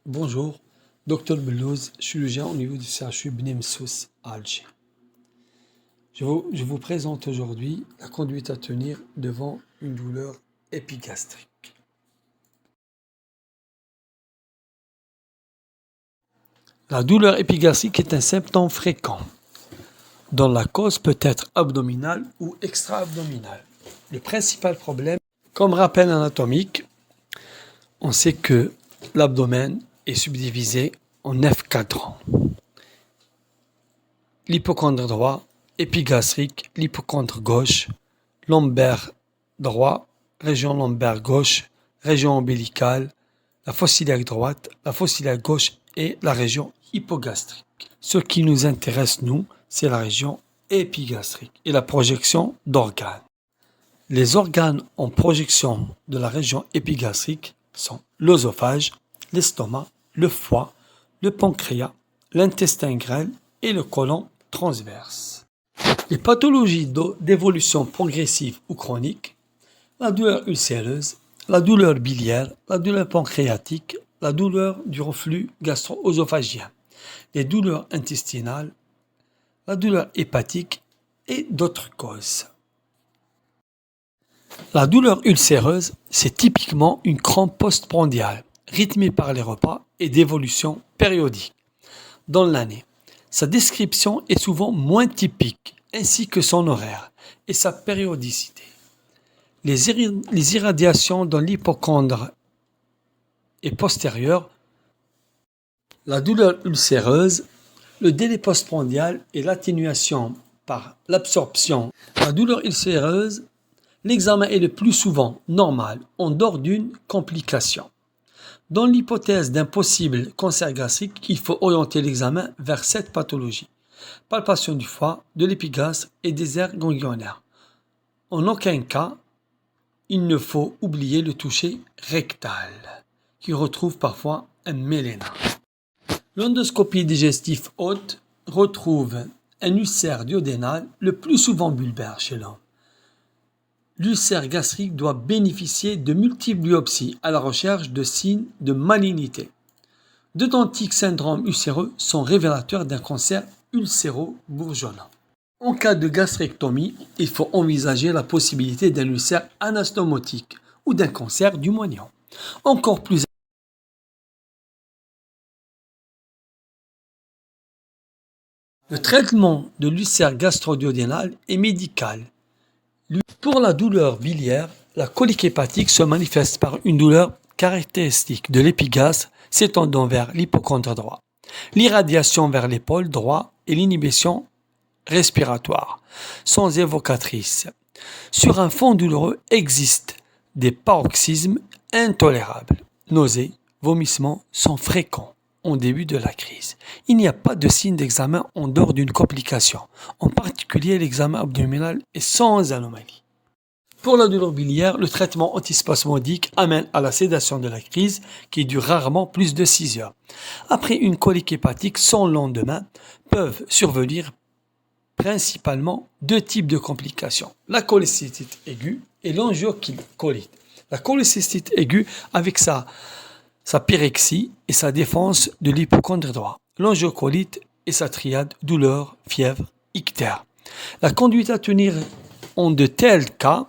Bonjour, Dr Belouz, chirurgien au niveau du CHU Bni Messous à Alger. Je vous présente aujourd'hui la conduite à tenir devant une douleur épigastrique. La douleur épigastrique est un symptôme fréquent dont la cause peut être abdominale ou extra-abdominale. Le principal problème, comme rappel anatomique, on sait que l'abdomen est subdivisé en 9 cadrans. L'hypocondre droit, épigastrique, l'hypocondre gauche, lombaire droit, région lombaire gauche, région ombilicale, la fosse iliaque droite, la fosse iliaque gauche et la région hypogastrique. Ce qui nous intéresse, nous, c'est la région épigastrique et la projection d'organes. Les organes en projection de la région épigastrique sont l'œsophage, l'estomac, le foie, le pancréas, l'intestin grêle et le côlon transverse. Les pathologies d'évolution progressive ou chronique, la douleur ulcéreuse, la douleur biliaire, la douleur pancréatique, la douleur du reflux gastro-œsophagien, les douleurs intestinales, la douleur hépatique et d'autres causes. La douleur ulcéreuse, c'est typiquement une crampe postprandiale, rythmée par les repas et d'évolution périodique dans l'année. Sa description est souvent moins typique, ainsi que son horaire et sa périodicité. Les irradiations dans l'hypocondre et postérieur, la douleur ulcéreuse, le délai postprandial et l'atténuation par l'absorption. La douleur ulcéreuse, l'examen est le plus souvent normal en dehors d'une complication. Dans l'hypothèse d'un possible cancer gastrique, il faut orienter l'examen vers cette pathologie. Palpation du foie, de l'épigastre et des aires ganglionnaires. En aucun cas, il ne faut oublier le toucher rectal, qui retrouve parfois un méléna. L'endoscopie digestive haute retrouve un ulcère duodénal, le plus souvent bulbaire chez l'homme. L'ulcère gastrique doit bénéficier de multiples biopsies à la recherche de signes de malignité. D'authentiques syndromes ulcéreux sont révélateurs d'un cancer ulcéro-bourgeonnant. En cas de gastrectomie, il faut envisager la possibilité d'un ulcère anastomotique ou d'un cancer du moignon. Encore plus le traitement de l'ulcère gastro-duodénal est médical. Pour la douleur biliaire, la colique hépatique se manifeste par une douleur caractéristique de l'épigastre s'étendant vers l'hypocondre droit, l'irradiation vers l'épaule droit et l'inhibition respiratoire, sans évocatrice. Sur un fond douloureux existent des paroxysmes intolérables. Nausées, vomissements sont fréquents au début de la crise. Il n'y a pas de signe d'examen en dehors d'une complication. En particulier, l'examen abdominal est sans anomalie. Pour la douleur biliaire, le traitement antispasmodique amène à la sédation de la crise qui dure rarement plus de 6 heures. Après une colique hépatique sans lendemain, peuvent survenir principalement deux types de complications, la cholécystite aiguë et l'angiocolite. La cholécystite aiguë avec sa pyrexie et sa défense de l'hypocondre droit. L'angiocolite et sa triade douleur, fièvre, ictère. La conduite à tenir en de tels cas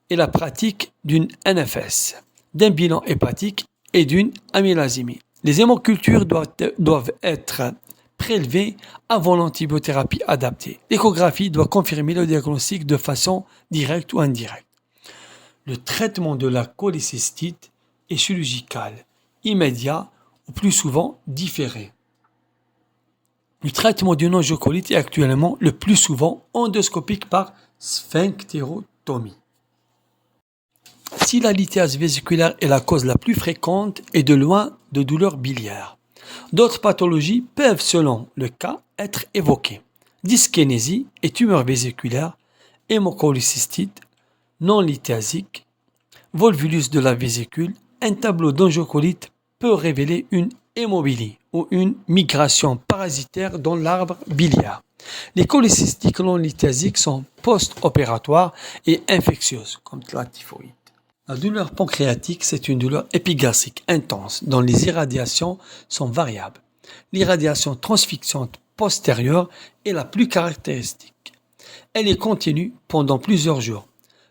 est la pratique d'une NFS, d'un bilan hépatique et d'une amylasémie. Les hémocultures doivent être prélevées avant l'antibiothérapie adaptée. L'échographie doit confirmer le diagnostic de façon directe ou indirecte. Le traitement de la cholécystite est chirurgical, immédiat ou plus souvent différé. Le traitement d'une angiocolite est actuellement le plus souvent endoscopique par sphinctérotomie. Si la lithiase vésiculaire est la cause la plus fréquente et de loin de douleurs biliaires, d'autres pathologies peuvent, selon le cas, être évoquées. Dyskinésie et tumeur vésiculaire, hémocholécystite, non lithiasique, volvulus de la vésicule, un tableau d'angiocolite peut révéler une hémobilie ou une migration parasitaire dans l'arbre biliaire. Les cholécystiques non lithiasiques sont post-opératoires et infectieuses, comme la typhoïde. La douleur pancréatique, c'est une douleur épigastrique intense dont les irradiations sont variables. L'irradiation transfixiante postérieure est la plus caractéristique. Elle est continue pendant plusieurs jours,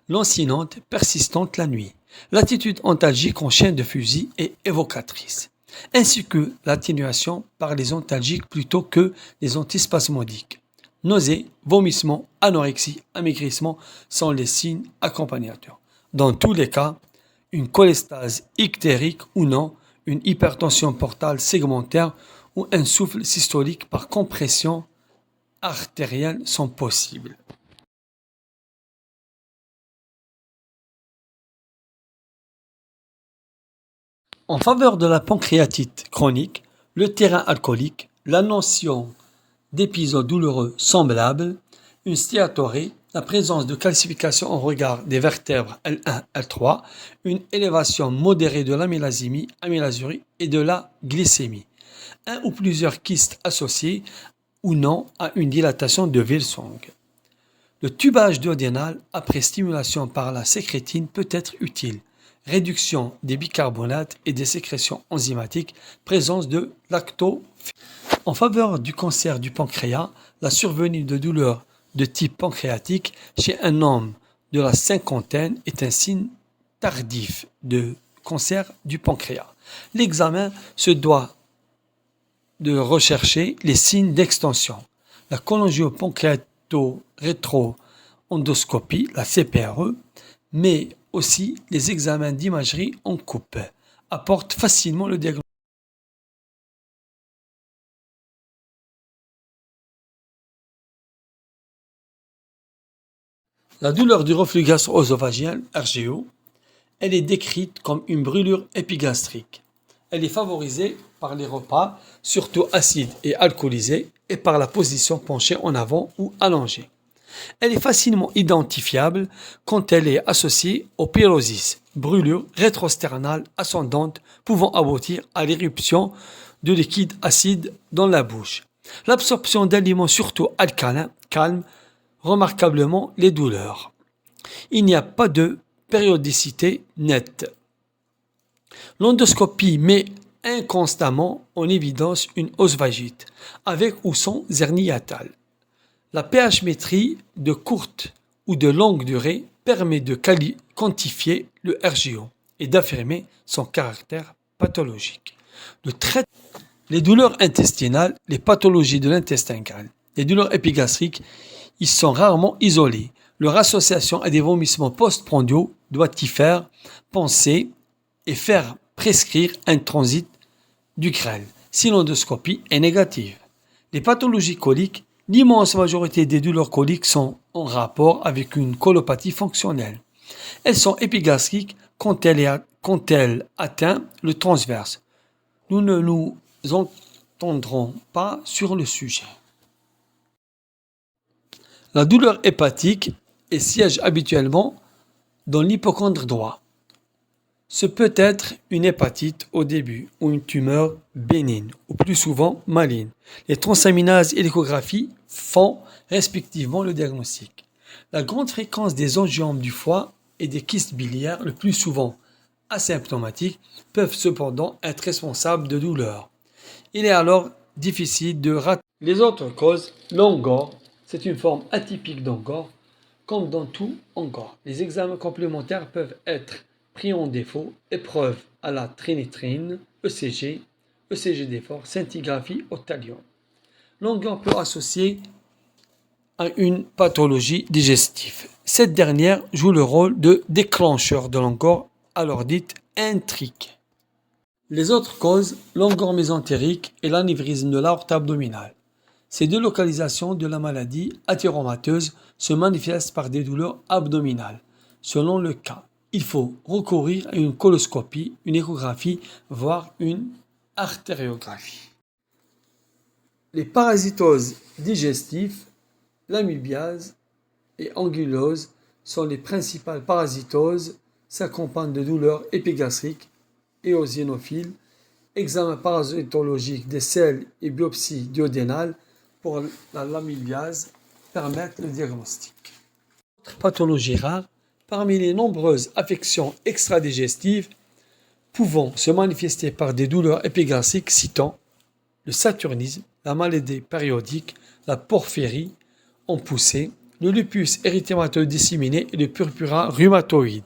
lancinante, persistante la nuit. L'attitude antalgique en chaîne de fusil est évocatrice, ainsi que l'atténuation par les antalgiques plutôt que les antispasmodiques. Nausées, vomissements, anorexie, amaigrissement sont les signes accompagnateurs. Dans tous les cas, une cholestase ictérique ou non, une hypertension portale segmentaire ou un souffle systolique par compression artérielle sont possibles. En faveur de la pancréatite chronique, le terrain alcoolique, la notion d'épisodes douloureux semblables, une stéatorée, la présence de calcification en regard des vertèbres L1, L3, une élévation modérée de l'amylasémie, amylasurie et de la glycémie, un ou plusieurs kystes associés ou non à une dilatation de Wilson. Le tubage duodénal après stimulation par la sécrétine peut être utile. Réduction des bicarbonates et des sécrétions enzymatiques, présence de lacto. En faveur du cancer du pancréas, la survenue de douleurs de type pancréatique chez un homme de la cinquantaine est un signe tardif de cancer du pancréas. L'examen se doit de rechercher les signes d'extension. La cholangiopancréato-rétro-endoscopie, la CPRE, mais aussi les examens d'imagerie en coupe apportent facilement le diagnostic. La douleur du reflux gastro-œsophagien, RGO, elle est décrite comme une brûlure épigastrique. Elle est favorisée par les repas, surtout acides et alcoolisés, et par la position penchée en avant ou allongée. Elle est facilement identifiable quand elle est associée au pyrosis, brûlure rétrosternale ascendante pouvant aboutir à l'éruption de liquide acide dans la bouche. L'absorption d'aliments surtout alcalins calme remarquablement les douleurs. Il n'y a pas de périodicité nette. L'endoscopie met inconstamment en évidence une œsophagite, avec ou sans hernie hiatale. La pH-métrie de courte ou de longue durée permet de quantifier le RGO et d'affirmer son caractère pathologique. Les douleurs intestinales, les pathologies de l'intestin grêle, les douleurs épigastriques, ils sont rarement isolés. Leur association à des vomissements postprandiaux doit y faire penser et faire prescrire un transit du grêle, si l'endoscopie est négative. Les pathologies coliques, l'immense majorité des douleurs coliques sont en rapport avec une colopathie fonctionnelle. Elles sont épigastriques quand elles atteignent le transverse. Nous ne nous entendrons pas sur le sujet. La douleur hépatique siège habituellement dans l'hypochondre droit. Ce peut être une hépatite au début ou une tumeur bénigne ou plus souvent maligne. Les transaminases et l'échographie font respectivement le diagnostic. La grande fréquence des angiomes du foie et des kystes biliaires, le plus souvent asymptomatiques, peuvent cependant être responsables de douleurs. Il est alors difficile de rater les autres causes. L'angor, c'est une forme atypique d'angor. Comme dans tout angor, les examens complémentaires peuvent être pris en défaut, épreuve à la trinitrine, ECG, ECG d'effort, scintigraphie au talion. L'angor peut associer à une pathologie digestive. Cette dernière joue le rôle de déclencheur de l'angor, alors dite intrique. Les autres causes, l'angor mésentérique et l'anévrisme de l'aorte abdominale. Ces deux localisations de la maladie athéromateuse se manifestent par des douleurs abdominales. Selon le cas, il faut recourir à une coloscopie, une échographie, voire une artériographie. Les parasitoses digestives, l'amybiase et angulose sont les principales parasitoses, s'accompagnent de douleurs épigastriques, éosinophiles, examen parasitologique des selles et biopsie duodénale pour l'amybiase permettent le diagnostic. Autre pathologie rare, Parmi les nombreuses affections extradigestives pouvant se manifester par des douleurs épigastriques, citons le saturnisme, la maladie périodique, la porphyrie en poussée, le lupus érythémateux disséminé et le purpura rhumatoïde,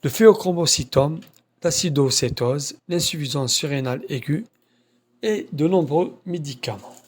le phéochromocytome, l'acidocétose, l'insuffisance surrénale aiguë et de nombreux médicaments.